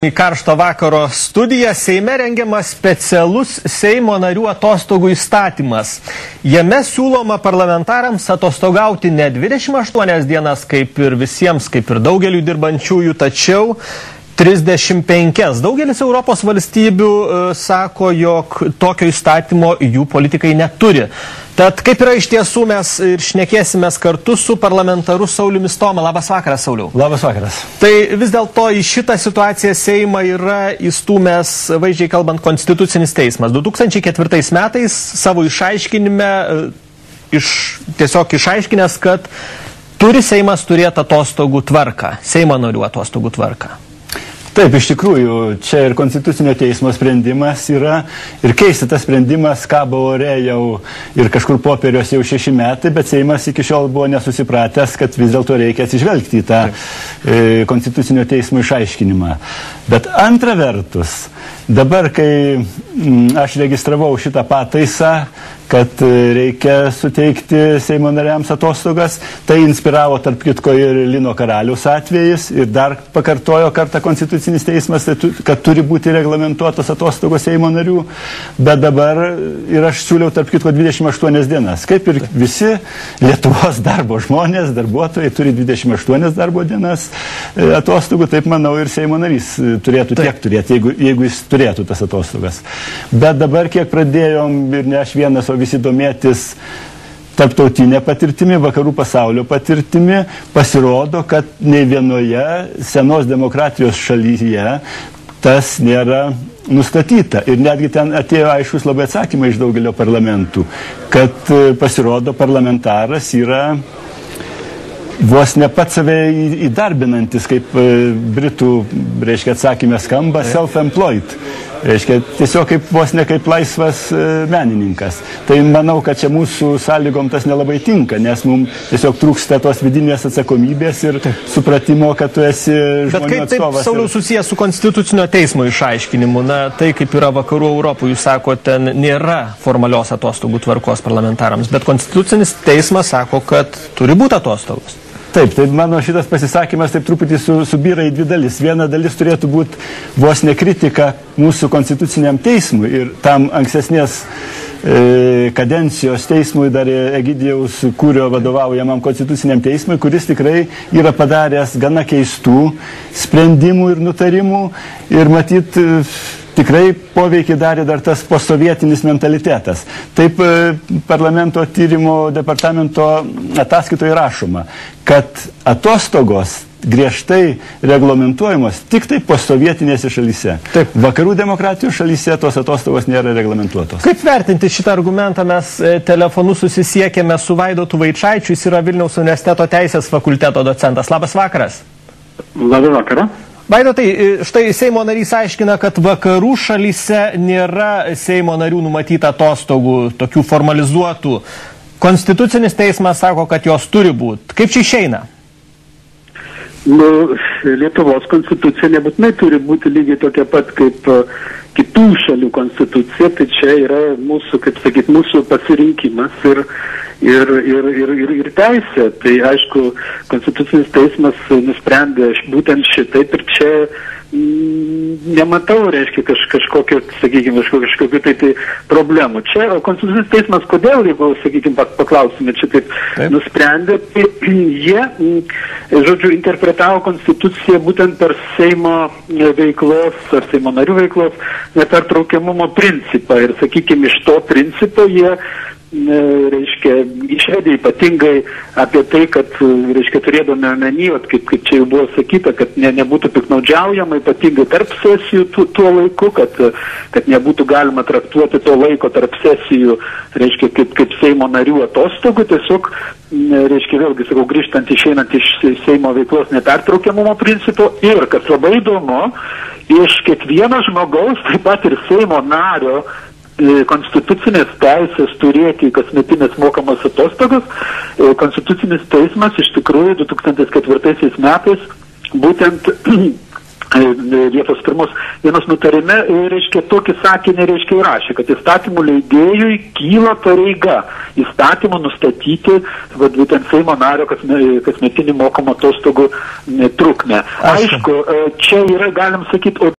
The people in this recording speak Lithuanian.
Į karšto vakaro studiją Seime rengiamas specialus Seimo narių atostogų įstatymas. Jame siūloma parlamentarams atostogauti ne 28 dienas, kaip ir visiems, kaip ir daugeliu dirbančiųjų, tačiau 35. Daugelis Europos valstybių sako, jog tokio įstatymo jų politikai neturi. Tad kaip yra iš tiesų, mes ir šnekėsime kartu su parlamentaru Sauliumi Stoma. Labas vakaras, Sauliau. Labas vakaras. Tai vis dėlto į šitą situaciją Seimą yra įstūmęs, vaizdžiai kalbant, Konstitucinis teismas. 2004 metais savo išaiškinime tiesiog išaiškinęs, kad turi Seimas turėti atostogų tvarką, Seimo narių atostogų tvarką. Taip, iš tikrųjų, čia ir Konstitucinio teismo sprendimas yra, ir keisti tas sprendimas kabo ore jau ir kažkur popierios jau 6 metai, bet Seimas iki šiol buvo nesusipratęs, kad vis dėlto reikia atsižvelgti į tą Konstitucinio teismo išaiškinimą. Bet antra vertus, dabar, kai aš registravau šitą pataisą, kad reikia suteikti Seimo nariams atostogas, tai inspiravo tarp kitko ir Lino Karaliaus atvejis ir dar pakartojo kartą Konstitucinis teismas, kad turi būti reglamentuotos atostogos Seimo narių, bet dabar ir aš siūliau tarp kitko 28 dienas. Kaip ir visi Lietuvos darbo žmonės, darbuotojai turi 28 darbo dienas atostogų, taip manau ir Seimo narys turėtų tiek turėti, jeigu jis turėtų tas atostogas. Bet dabar kiek pradėjom ir ne aš vienas, o visi domėtis tarptautinė patirtimi, vakarų pasaulio patirtimi, pasirodo, kad nei vienoje senos demokratijos šalyje tas nėra nustatyta. Ir netgi ten atėjo aiškus labai atsakymai iš daugelio parlamentų, kad pasirodo parlamentaras yra vos ne pats save įdarbinantis, kaip britų, reiškia, atsakymė skamba, self-employed. Reiškia, tiesiog vos ne kaip laisvas menininkas. Tai manau, kad čia mūsų sąlygom tas nelabai tinka, nes mums tiesiog trūksta tos vidinės atsakomybės ir supratimo, kad tu esi žmonių atstovas. Bet kaip taip, Sauliau, susijęs su Konstitucinio teismo išaiškinimu? Na, tai kaip yra vakarų Europoje, jūs sako, ten nėra formalios atostogų tvarkos parlamentarams, bet Konstitucinis teismas sako, kad turi būti atostogos. Taip, tai mano šitas pasisakymas taip truputį subyra į dvi dalis. Viena dalis turėtų būti vos ne kritika mūsų Konstituciniam teismui ir tam ankstesnės kadencijos teismui dar Egidijaus Kūrio vadovaujamam Konstituciniam teismui, kuris tikrai yra padaręs gana keistų sprendimų ir nutarimų ir matyt tikrai poveikį darė dar tas postsovietinis mentalitetas. Taip parlamento tyrimo departamento ataskaitoje rašoma, kad atostogos griežtai reglamentuojamos tik tai postsovietinėse šalyse. Taip. Vakarų demokratijos šalyse tos atostogos nėra reglamentuotos. Kaip vertinti šitą argumentą? Mes telefonu susisiekėme su Vaidotu Vaičaičiu, jis yra Vilniaus universiteto teisės fakulteto docentas. Labas vakaras. Labą vakarą. Vaidotai, štai Seimo narys aiškina, kad vakarų šalyse nėra Seimo narių numatyta atostogų, tokių formalizuotų. Konstitucinis teismas sako, kad jos turi būti. Kaip čia išeina? Lietuvos konstitucija nebūtinai turi būti lygiai tokia pat kaip kitų šalių konstitucija, tai čia yra mūsų, kaip sakyt, mūsų pasirinkimas ir teisė. Tai aišku, Konstitucinis teismas nusprendė būtent šitaip ir čia nematau, reiškia, kažkokio, sakykime, kažkokių tai problemų. Čia Konstitucinis teismas, kodėl, jeigu, sakykime, paklausime, čia taip nusprendė, tai jie, žodžiu, interpretavo Konstituciją būtent per Seimo veiklos ar Seimo narių veiklos nepertraukiamumo principą. Ir, sakykime, iš to principo jie reiškia, išvedė ypatingai apie tai, kad, reiškia, turėdami omeny, kaip čia jau buvo sakyta, kad nebūtų piknaudžiaujama ypatingai tarp sesijų tuo laiku, kad nebūtų galima traktuoti to laiko tarp sesijų, reiškia, kaip Seimo narių atostogų, tiesiog, reiškia, vėlgi, sakau, grįžtant išeinant iš Seimo veiklos nepertraukiamumo principo ir, kas labai įdomu, iš kiekvieno žmogaus, taip pat ir Seimo nario, konstitucinės teisės turėti kasmetinės mokamas atostogas, Konstitucinis teismas iš tikrųjų 2004 metais būtent Liepos 1 dienos nutarime, reiškia, tokį sakinį, reiškia, įrašė, kad įstatymų leidėjui kyla pareiga įstatymų nustatyti, būtent Seimo nario kasmetinį mokamą atostogų trukmę. Aišku, čia yra, galim sakyti,